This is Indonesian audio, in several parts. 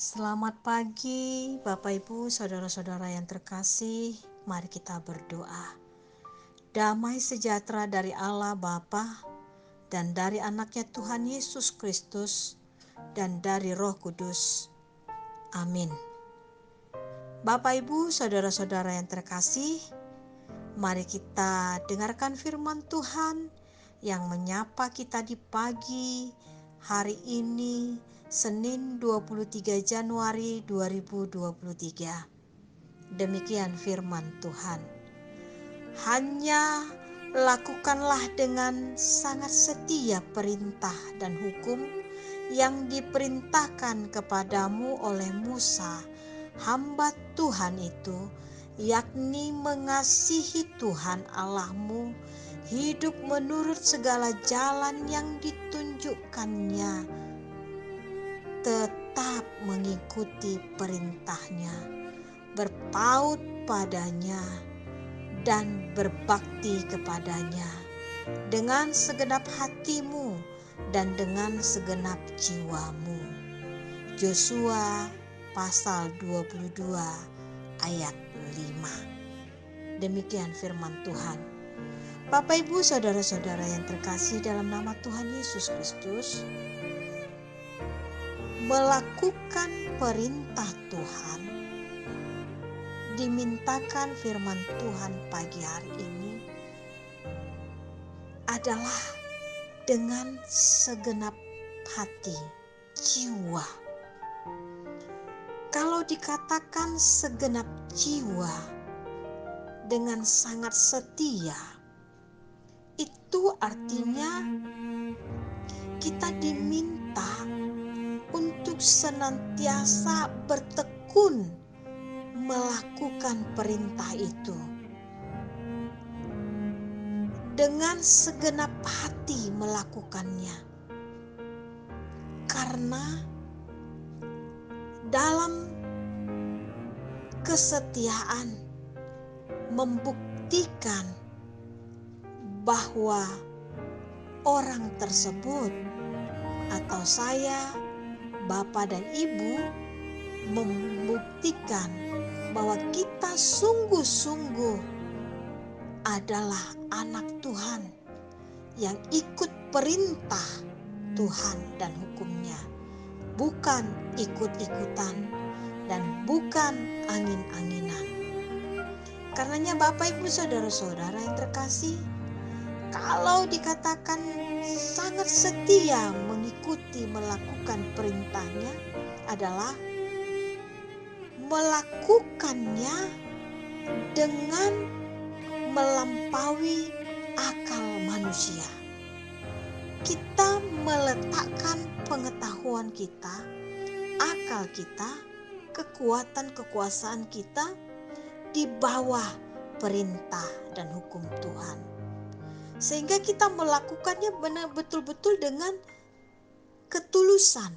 Selamat pagi, Bapak Ibu, saudara-saudara yang terkasih. Mari kita berdoa. Damai sejahtera dari Allah Bapa dan dari anaknya Tuhan Yesus Kristus dan dari Roh Kudus. Amin. Bapak Ibu, saudara-saudara yang terkasih, mari kita dengarkan firman Tuhan yang menyapa kita di pagi hari ini, Senin 23 Januari 2023. Demikian firman Tuhan. Hanya lakukanlah dengan sangat setia perintah dan hukum yang diperintahkan kepadamu oleh Musa, hamba Tuhan itu, yakni mengasihi Tuhan Allahmu, hidup menurut segala jalan yang ditunjukkannya, tetap mengikuti perintahnya, berpaut padanya dan berbakti kepadanya dengan segenap hatimu dan dengan segenap jiwamu. Yosua pasal 22 ayat 5. Demikian firman Tuhan. Bapak Ibu saudara-saudara yang terkasih dalam nama Tuhan Yesus Kristus, melakukan perintah Tuhan, dimintakan firman Tuhan pagi hari ini adalah dengan segenap hati, jiwa. Kalau dikatakan segenap jiwa dengan sangat setia, itu artinya kita diminta untuk senantiasa bertekun melakukan perintah itu dengan segenap hati melakukannya, karena dalam kesetiaan membuktikan bahwa orang tersebut atau saya, Bapak dan Ibu, membuktikan bahwa kita sungguh-sungguh adalah anak Tuhan yang ikut perintah Tuhan dan hukumnya, bukan ikut-ikutan dan bukan angin-anginan. Karenanya Bapak Ibu saudara-saudara yang terkasih, kalau dikatakan sangat setia mengikuti melakukan perintahnya adalah melakukannya dengan melampaui akal manusia. Kita meletakkan pengetahuan kita, akal kita, kekuatan kekuasaan kita di bawah perintah dan hukum Tuhan. Sehingga kita melakukannya benar betul-betul dengan ketulusan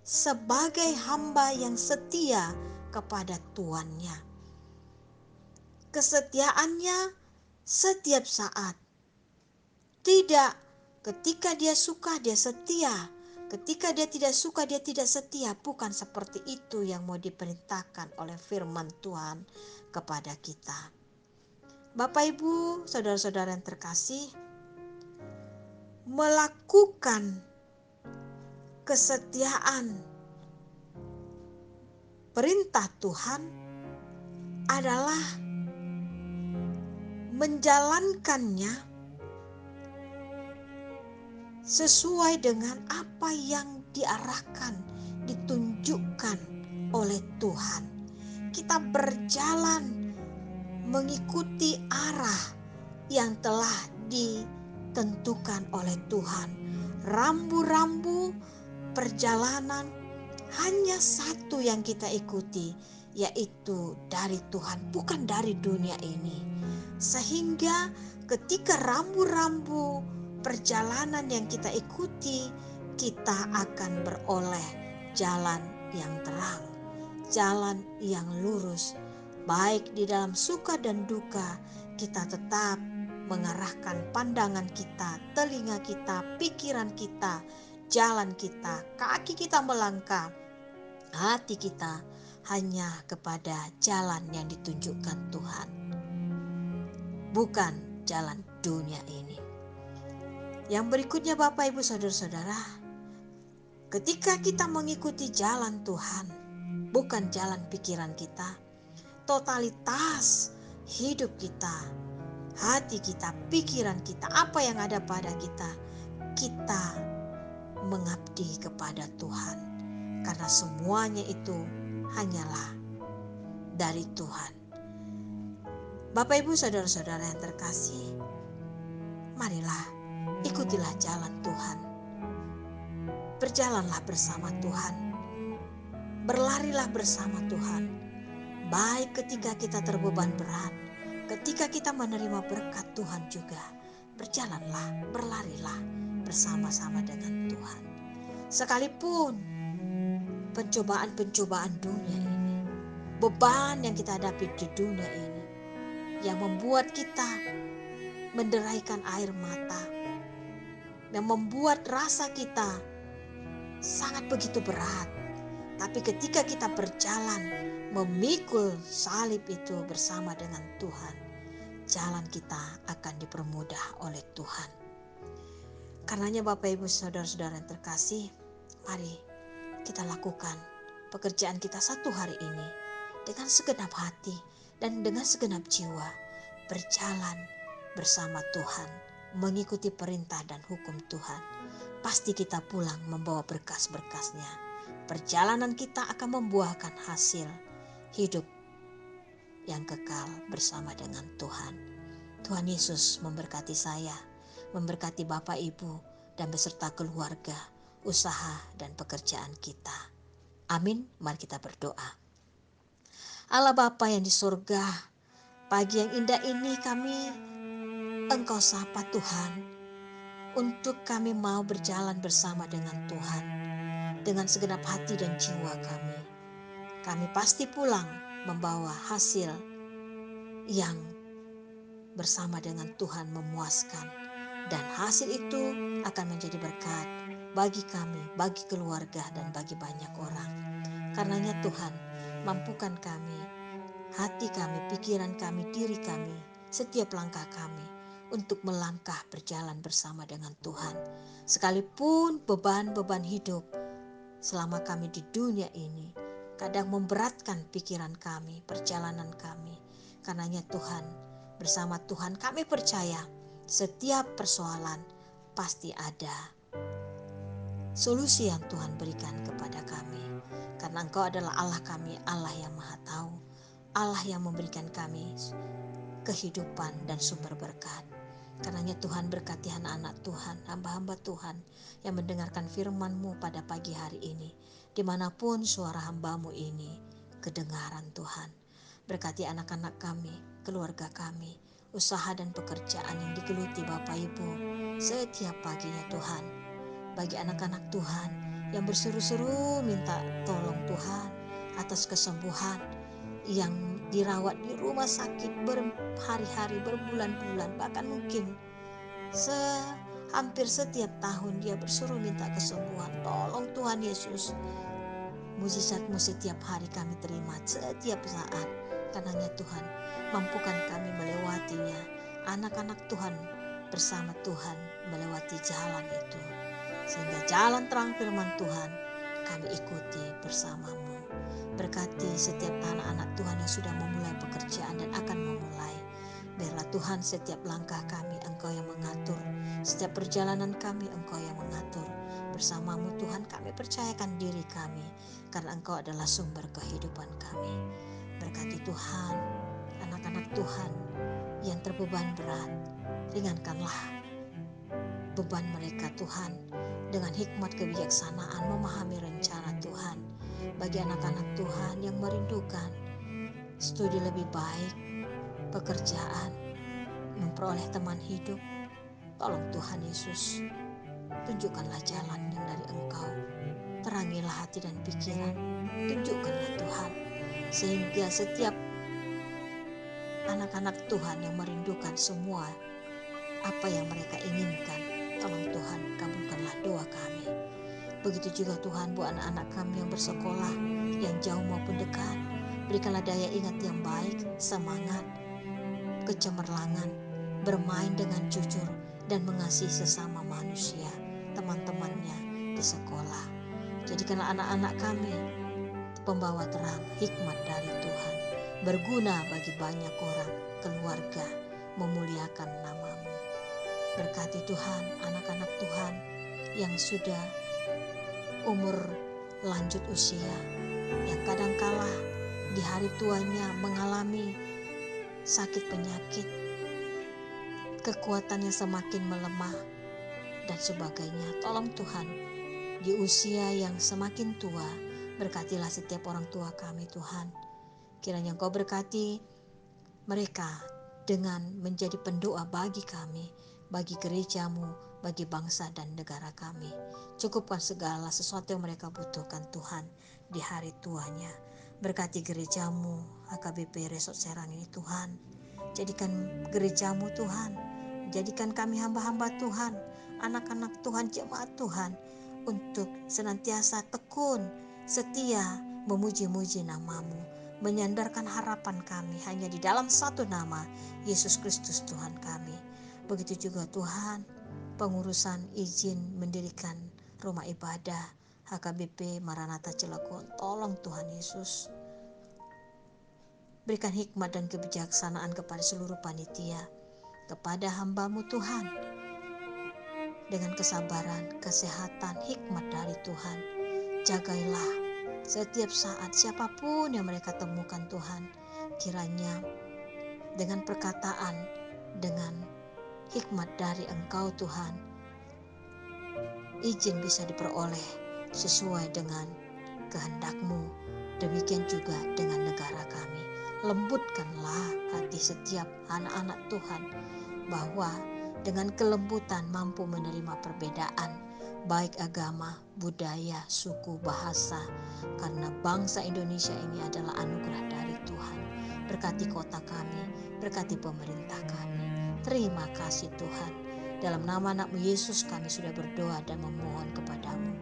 sebagai hamba yang setia kepada Tuannya. Kesetiaannya setiap saat. Tidak ketika dia suka dia setia, ketika dia tidak suka dia tidak setia. Bukan seperti itu yang mau diperintahkan oleh firman Tuhan kepada kita. Bapak Ibu, saudara-saudara yang terkasih, melakukan kesetiaan perintah Tuhan adalah menjalankannya sesuai dengan apa yang diarahkan, ditunjukkan oleh Tuhan. Kita berjalan mengikuti arah yang telah ditentukan oleh Tuhan. Rambu-rambu perjalanan hanya satu yang kita ikuti, yaitu dari Tuhan, bukan dari dunia ini. Sehingga ketika rambu-rambu perjalanan yang kita ikuti, kita akan beroleh jalan yang terang, jalan yang lurus. Baik di dalam suka dan duka, kita tetap mengarahkan pandangan kita, telinga kita, pikiran kita, jalan kita, kaki kita melangkah hati kita hanya kepada jalan yang ditunjukkan Tuhan, bukan jalan dunia ini. Yang berikutnya Bapak Ibu Saudara-saudara, ketika kita mengikuti jalan Tuhan, bukan jalan pikiran kita, totalitas hidup kita, hati kita, pikiran kita, apa yang ada pada kita, kita mengabdi kepada Tuhan. Karena semuanya itu hanyalah dari Tuhan. Bapak Ibu Saudara-saudara yang terkasih, marilah ikutilah jalan Tuhan. Berjalanlah bersama Tuhan. Berlarilah bersama Tuhan. Baik ketika kita terbeban berat, ketika kita menerima berkat Tuhan juga. Berjalanlah, berlarilah bersama-sama dengan Tuhan. Sekalipun pencobaan-pencobaan dunia ini, beban yang kita hadapi di dunia ini, yang membuat kita menderaikan air mata, yang membuat rasa kita sangat begitu berat. Tapi ketika kita berjalan memikul salib itu bersama dengan Tuhan, jalan kita akan dipermudah oleh Tuhan. Karenanya Bapak Ibu Saudara-saudara yang terkasih, mari kita lakukan pekerjaan kita satu hari ini dengan segenap hati dan dengan segenap jiwa, berjalan bersama Tuhan, mengikuti perintah dan hukum Tuhan. Pasti kita pulang membawa berkas-berkasnya. Perjalanan kita akan membuahkan hasil hidup yang kekal bersama dengan Tuhan. Tuhan Yesus memberkati saya, memberkati Bapak Ibu dan beserta keluarga, usaha dan pekerjaan kita. Amin. Mari kita berdoa. Allah Bapa yang di surga, pagi yang indah ini Engkau sapa Tuhan, untuk kami mau berjalan bersama dengan Tuhan, dengan segenap hati dan jiwa kami. Kami pasti pulang membawa hasil yang bersama dengan Tuhan memuaskan, dan hasil itu akan menjadi berkat bagi kami, bagi keluarga dan bagi banyak orang. Karenanya Tuhan, mampukan kami, hati kami, pikiran kami, diri kami, setiap langkah kami untuk melangkah berjalan bersama dengan Tuhan. Sekalipun beban-beban hidup selama kami di dunia ini kadang memberatkan pikiran kami, perjalanan kami. Karenanya Tuhan, bersama Tuhan kami percaya setiap persoalan pasti ada solusi yang Tuhan berikan kepada kami. Karena Engkau adalah Allah kami, Allah yang Maha Tahu, Allah yang memberikan kami kehidupan dan sumber berkat. Karenanya Tuhan, berkati anak-anak Tuhan, hamba-hamba Tuhan yang mendengarkan firman-Mu pada pagi hari ini, dimanapun suara hamba-Mu ini kedengaran Tuhan. Berkati anak-anak kami, keluarga kami, usaha dan pekerjaan yang digeluti Bapak Ibu setiap paginya Tuhan. Bagi anak-anak Tuhan yang berseru-seru minta tolong Tuhan atas kesembuhan, yang dirawat di rumah sakit berhari-hari, berbulan-bulan, bahkan mungkin hampir setiap tahun dia bersuruh minta kesembuhan. Tolong Tuhan Yesus, mujizat-Mu setiap hari kami terima, setiap saat. Karenanya Tuhan, mampukan kami melewatinya. Anak-anak Tuhan bersama Tuhan melewati jalan itu, sehingga jalan terang firman Tuhan kami ikuti bersama-Mu. Berkati setiap anak-anak Tuhan yang sudah memulai pekerjaan dan akan memulai. Biarlah Tuhan setiap langkah kami Engkau yang mengatur, setiap perjalanan kami Engkau yang mengatur. Bersama-Mu Tuhan kami percayakan diri kami, karena Engkau adalah sumber kehidupan kami. Berkati Tuhan anak-anak Tuhan yang terbeban berat, ringankanlah beban mereka Tuhan, dengan hikmat kebijaksanaan memahami rencana Tuhan. Bagi anak-anak Tuhan yang merindukan studi lebih baik, pekerjaan, memperoleh teman hidup, tolong Tuhan Yesus, tunjukkanlah jalan yang dari Engkau. Terangilah hati dan pikiran, tunjukkanlah Tuhan, sehingga setiap anak-anak Tuhan yang merindukan semua apa yang mereka inginkan, tolong Tuhan kabulkanlah doa kami. Begitu juga Tuhan buat anak-anak kami yang bersekolah, yang jauh maupun dekat. Berikanlah daya ingat yang baik, semangat, kecemerlangan, bermain dengan jujur, dan mengasihi sesama manusia, teman-temannya di sekolah. Jadikanlah anak-anak kami pembawa terang hikmat dari Tuhan, berguna bagi banyak orang, keluarga, memuliakan nama-Mu. Berkati Tuhan anak-anak Tuhan yang sudah umur lanjut usia, yang kadangkala di hari tuanya mengalami sakit penyakit, kekuatannya semakin melemah dan sebagainya. Tolong Tuhan, di usia yang semakin tua, berkatilah setiap orang tua kami Tuhan. Kiranya Engkau berkati mereka dengan menjadi pendoa bagi kami, bagi gereja-Mu, bagi bangsa dan negara kami. Cukupkan segala sesuatu yang mereka butuhkan Tuhan di hari tuanya. Berkati gereja-Mu, HKBP Resort Serang ini Tuhan. Jadikan gereja-Mu Tuhan, jadikan kami hamba-hamba Tuhan, anak-anak Tuhan, jemaat Tuhan, untuk senantiasa tekun, setia, memuji-muji nama-Mu, menyandarkan harapan kami hanya di dalam satu nama, Yesus Kristus Tuhan kami. Begitu juga Tuhan, pengurusan izin mendirikan rumah ibadah HKBP Maranatha Cilegon. Tolong Tuhan Yesus, berikan hikmat dan kebijaksanaan kepada seluruh panitia, kepada hamba-Mu Tuhan, dengan kesabaran, kesehatan, hikmat dari Tuhan. Jagailah setiap saat siapapun yang mereka temukan Tuhan, kiranya dengan perkataan, dengan hikmat dari Engkau Tuhan, izin bisa diperoleh sesuai dengan kehendak-Mu. Demikian juga dengan negara kami. Lembutkanlah hati setiap anak-anak Tuhan, bahwa dengan kelembutan mampu menerima perbedaan, baik agama, budaya, suku, bahasa, karena bangsa Indonesia ini adalah anugerah dari Tuhan. Berkati kota kami, berkati pemerintah kami. Terima kasih Tuhan. Dalam nama anak-Mu Yesus kami sudah berdoa dan memohon kepadamu.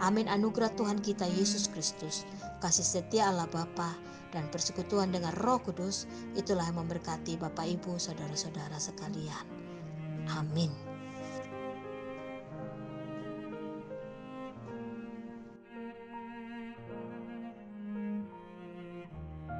Amin. Anugerah Tuhan kita Yesus Kristus, kasih setia Allah Bapa, dan persekutuan dengan Roh Kudus, itulah yang memberkati Bapak Ibu, saudara-saudara sekalian. Amin.